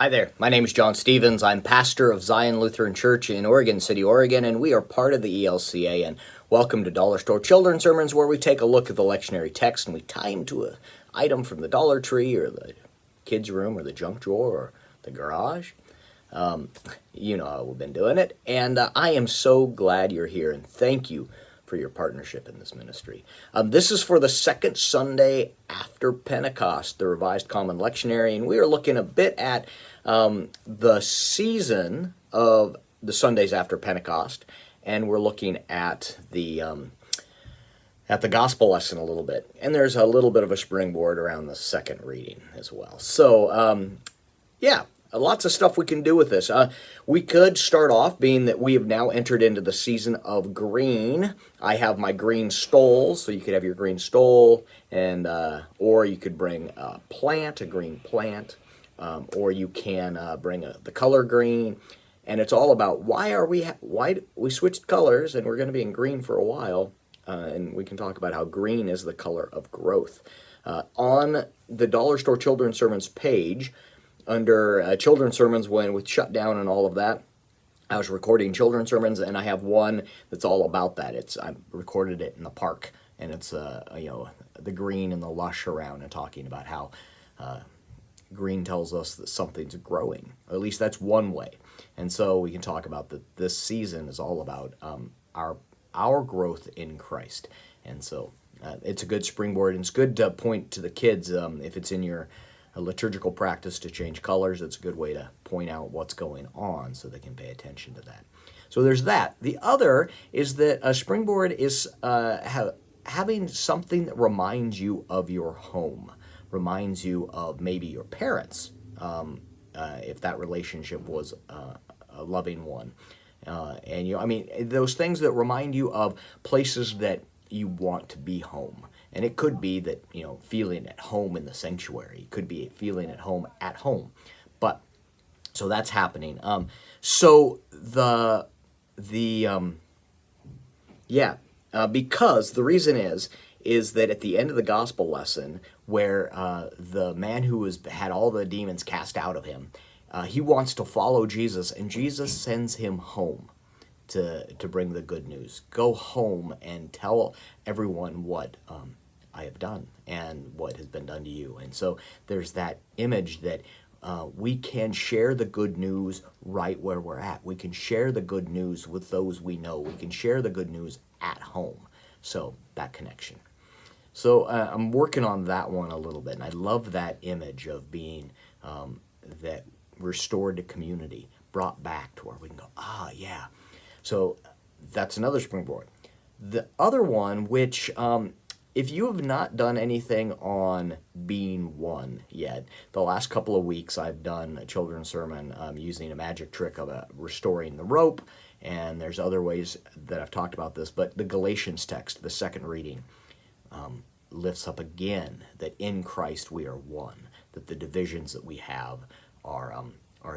Hi there, my name is John Stevens. I'm pastor of Zion Lutheran Church in Oregon City, Oregon, and we are part of the ELCA. And welcome to Dollar Store Children's Sermons, where we take a look at the lectionary text and we tie them to an item from the Dollar Tree or the kids' room or the junk drawer or the garage. You know how we've been doing it. And I am so glad you're here, and thank you for your partnership in this ministry. This is for the second Sunday after Pentecost, the Revised Common Lectionary, and we are looking a bit at the season of the Sundays after Pentecost, and we're looking at the gospel lesson a little bit, and there's a little bit of a springboard around the second reading as well. So, yeah. Lots of stuff we can do with this. We could start off being that we have now entered into the season of green. I have my green stole, so you could have your green stole, and or you could bring a green plant, or you can bring the color green. And it's all about why we switched colors, and we're going to be in green for a while, and we can talk about how green is the color of growth. On the Dollar Store Children's Sermons page, under children's sermons, when with shutdown and all of that, I was recording children's sermons, and I have one that's all about that. I recorded it in the park, and it's the green and the lush around, and talking about how green tells us that something's growing. Or at least that's one way. And so we can talk about that. This season is all about our growth in Christ, and so it's a good springboard, and it's good to point to the kids if it's in your a liturgical practice to change colors. It's a good way to point out what's going on so they can pay attention to that. So there's that. The other is that a springboard is having something that reminds you of your home, reminds you of maybe your parents, if that relationship was a loving one. Those things that remind you of places that you want to be home. And it could be that, feeling at home in the sanctuary. It could be feeling at home. So that's happening. Because the reason is that at the end of the gospel lesson, where the man who had all the demons cast out of him, he wants to follow Jesus, and Jesus sends him home to bring the good news. Go home and tell everyone what I have done and what has been done to you. And so there's that image that we can share the good news right where we're at. We can share the good news with those we know. We can share the good news at home. So that connection. So I'm working on that one a little bit, and I love that image of being that restored to community, brought back to where we can go, yeah. So that's another springboard. The other one, which if you have not done anything on being one yet, the last couple of weeks I've done a children's sermon using a magic trick of restoring the rope, and there's other ways that I've talked about this, but the Galatians text, the second reading, lifts up again that in Christ we are one, that the divisions that we have are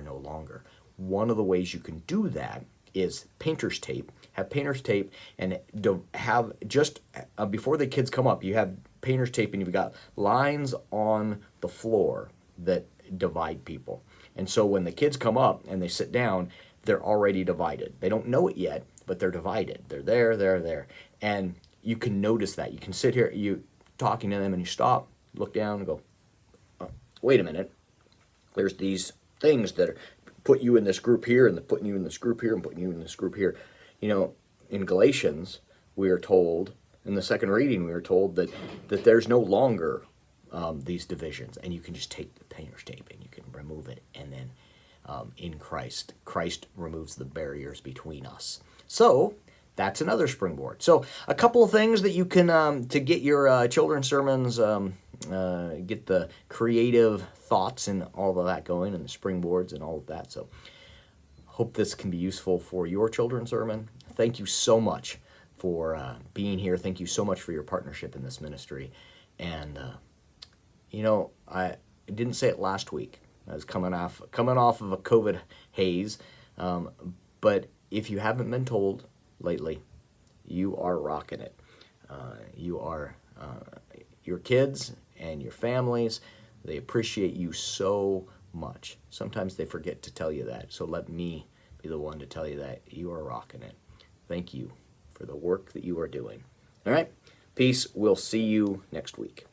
no longer. One of the ways you can do that is painter's tape. Have painter's tape, and have just before the kids come up, you have painter's tape, and you've got lines on the floor that divide people. And so when the kids come up and they sit down, they're already divided. They don't know it yet, but they're divided. They're there. And you can notice that. You can sit here, you talking to them, and you stop, look down, and go, wait a minute. There's these things that are put you in this group here, and putting you in this group here, and putting you in this group here. In Galatians, we are told, in the second reading, we are told that there's no longer these divisions, and you can just take the painter's tape and you can remove it, and then in Christ removes the barriers between us. So that's another springboard. So a couple of things that you can, to get your children's sermons, get the creative thoughts and all of that going, and the springboards and all of that. So hope this can be useful for your children's sermon. Thank you so much for being here. Thank you so much for your partnership in this ministry. And, I didn't say it last week. I was coming off of a COVID haze. But if you haven't been told lately, you are rocking it. Your kids and your families, they appreciate you so much. Sometimes they forget to tell you that, so let me be the one to tell you that you are rocking it. Thank you for the work that you are doing. All right, peace. We'll see you next week.